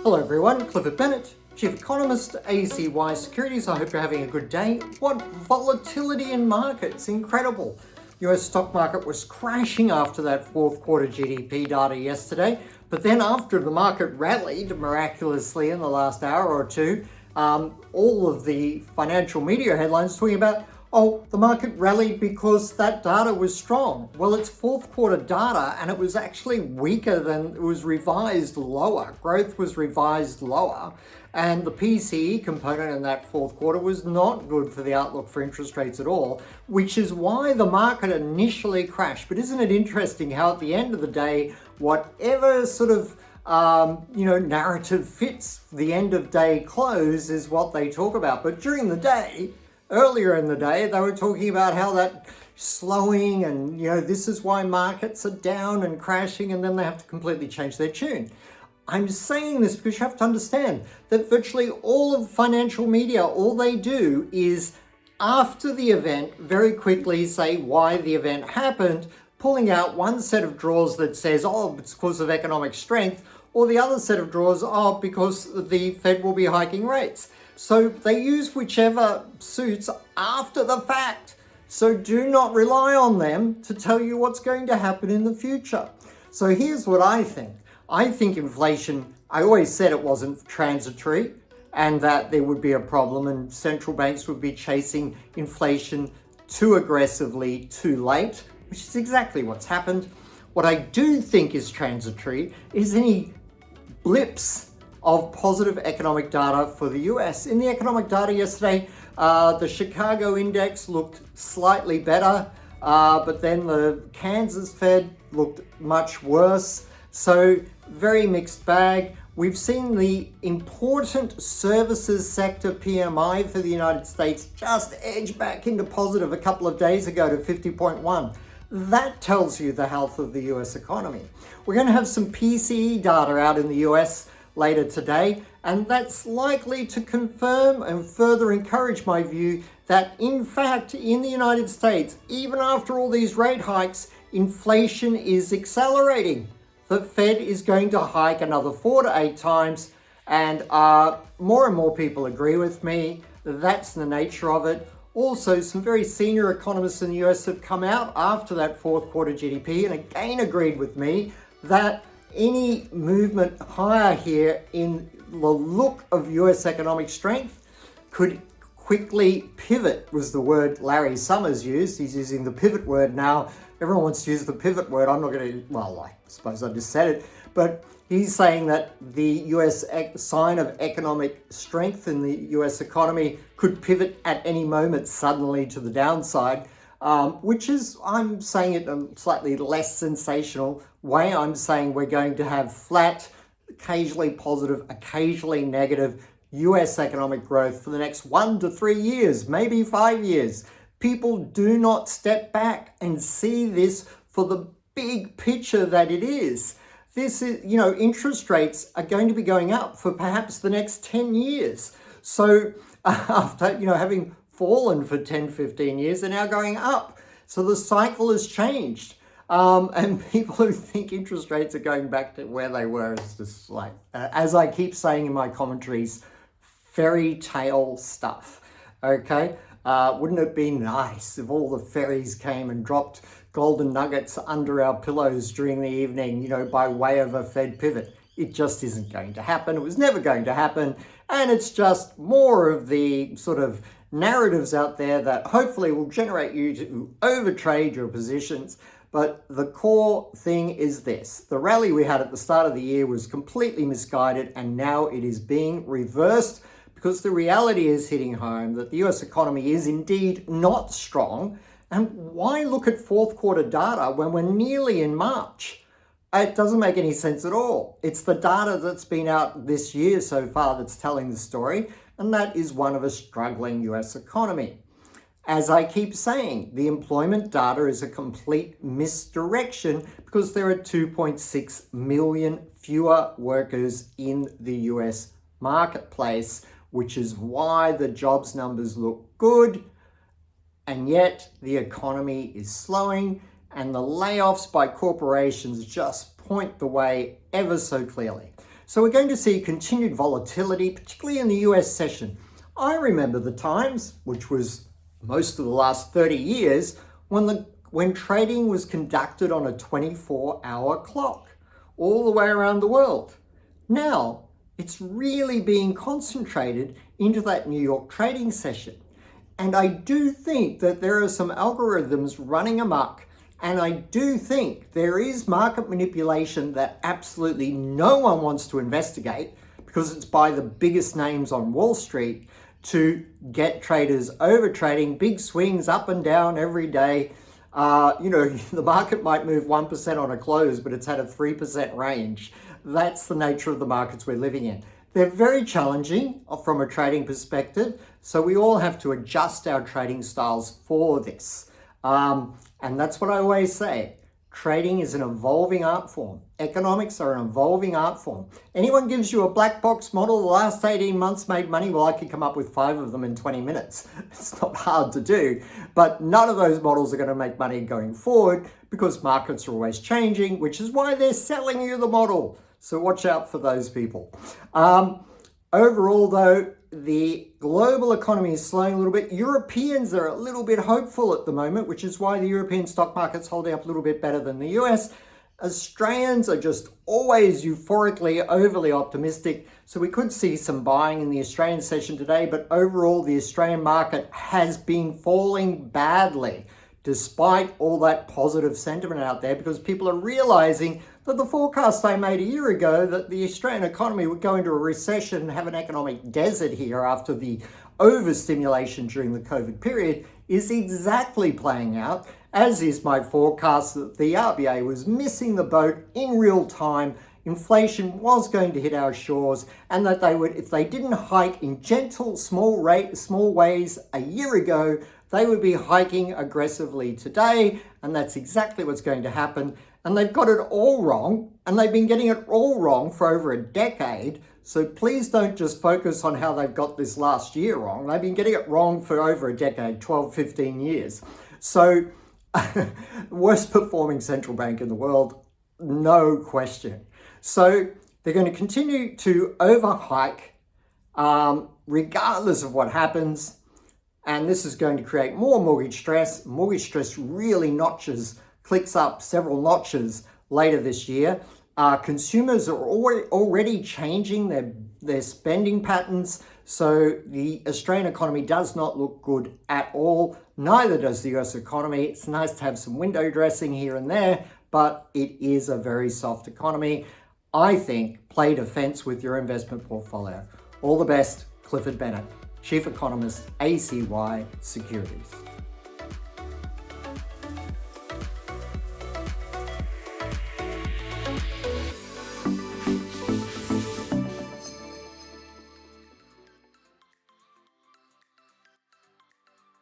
Hello everyone, Clifford Bennett, Chief Economist, ACY Securities. I hope you're having a good day. What volatility in markets, incredible. US stock market was crashing after that fourth quarter GDP data yesterday, but then after the market rallied miraculously in the last hour or two, all of the financial media headlines talking about, oh, the market rallied because that data was strong. Well, it's fourth quarter data and it was actually weaker than it was revised lower. Growth was revised lower. And the PCE component in that fourth quarter was not good for the outlook for interest rates at all, which is why the market initially crashed. But isn't it interesting how at the end of the day, whatever sort of narrative fits the end of day close is what they talk about. But during the day, earlier in the day, they were talking about how that slowing and, this is why markets are down and crashing, and then they have to completely change their tune. I'm saying this because you have to understand that virtually all of financial media, all they do is after the event very quickly say why the event happened, pulling out one set of drawers that says, oh, it's because of economic strength, or the other set of drawers, oh, because the Fed will be hiking rates. So they use whichever suits after the fact. So do not rely on them to tell you what's going to happen in the future. So here's what I think. I think inflation, I always said it wasn't transitory and that there would be a problem and central banks would be chasing inflation too aggressively too late, which is exactly what's happened. What I do think is transitory is any blips of positive economic data for the US. In the economic data yesterday, the Chicago index looked slightly better, but then the Kansas Fed looked much worse. So very mixed bag. We've seen the important services sector PMI for the United States just edge back into positive a couple of days ago to 50.1. That tells you the health of the US economy. We're going to have some PCE data out in the US later today, and that's likely to confirm and further encourage my view that in fact in the United States, even after all these rate hikes, inflation is accelerating. The Fed is going to hike another 4 to 8 times, and more and more people agree with me. That's the nature of it. Also, some very senior economists in the US have come out after that fourth quarter GDP and again agreed with me that any movement higher here in the look of US economic strength could quickly pivot, was the word Larry Summers used. He's using the pivot word now. Everyone wants to use the pivot word. I'm not going to, well, I suppose I just said it, but he's saying that the US sign of economic strength in the US economy could pivot at any moment suddenly to the downside, which is, I'm saying it in a slightly less sensational way. I'm saying we're going to have flat, occasionally positive, occasionally negative US economic growth for the next 1 to 3 years, maybe 5 years. People do not step back and see this for the big picture that it is. This is, interest rates are going to be going up for perhaps the next 10 years. So after, having fallen for 10, 15 years, they're now going up. So the cycle has changed. And people who think interest rates are going back to where they were, it's just like, as I keep saying in my commentaries, fairy tale stuff, okay? Wouldn't it be nice if all the fairies came and dropped golden nuggets under our pillows during the evening, by way of a Fed pivot? It just isn't going to happen. It was never going to happen. And it's just more of the sort of narratives out there that hopefully will generate you to overtrade your positions. But the core thing is this. The rally we had at the start of the year was completely misguided, and now it is being reversed because the reality is hitting home that the US economy is indeed not strong. And why look at fourth quarter data when we're nearly in March? It doesn't make any sense at all. It's the data that's been out this year so far that's telling the story, and that is one of a struggling US economy. As I keep saying, the employment data is a complete misdirection because there are 2.6 million fewer workers in the US marketplace, which is why the jobs numbers look good, and yet the economy is slowing and the layoffs by corporations just point the way ever so clearly. So we're going to see continued volatility, particularly in the US session. I remember the times, which was most of the last 30 years, when trading was conducted on a 24-hour clock all the way around the world. Now, it's really being concentrated into that New York trading session. And I do think that there are some algorithms running amok, and I do think there is market manipulation that absolutely no one wants to investigate, because it's by the biggest names on Wall Street, to get traders over trading, big swings up and down every day. The market might move 1% on a close, but it's had a 3% range. That's the nature of the markets we're living in. They're very challenging from a trading perspective, so we all have to adjust our trading styles for this. And that's what I always say. Trading is an evolving art form. Economics are an evolving art form. Anyone gives you a black box model, the last 18 months made money, well, I could come up with 5 of them in 20 minutes. It's not hard to do, but none of those models are going to make money going forward because markets are always changing, which is why they're selling you the model. So watch out for those people. Overall, though, the global economy is slowing a little bit. Europeans are a little bit hopeful at the moment, which is why the European stock market's holding up a little bit better than the US. Australians are just always euphorically overly optimistic. So we could see some buying in the Australian session today, but overall the Australian market has been falling badly, despite all that positive sentiment out there, because people are realizing that the forecast I made a year ago that the Australian economy would go into a recession and have an economic desert here after the overstimulation during the COVID period is exactly playing out, as is my forecast that the RBA was missing the boat in real time. Inflation was going to hit our shores, and that they would, if they didn't hike in gentle, small ways a year ago, they would be hiking aggressively today, and that's exactly what's going to happen. And they've got it all wrong, and they've been getting it all wrong for over a decade. So please don't just focus on how they've got this last year wrong. They've been getting it wrong for over a decade, 12, 15 years. So worst performing central bank in the world, no question. So they're going to continue to overhike regardless of what happens. And this is going to create more mortgage stress. Mortgage stress really clicks up several notches later this year. Consumers are already changing their spending patterns. So the Australian economy does not look good at all. Neither does the US economy. It's nice to have some window dressing here and there, but it is a very soft economy. I think play defense with your investment portfolio. All the best, Clifford Bennett, Chief Economist, ACY Securities.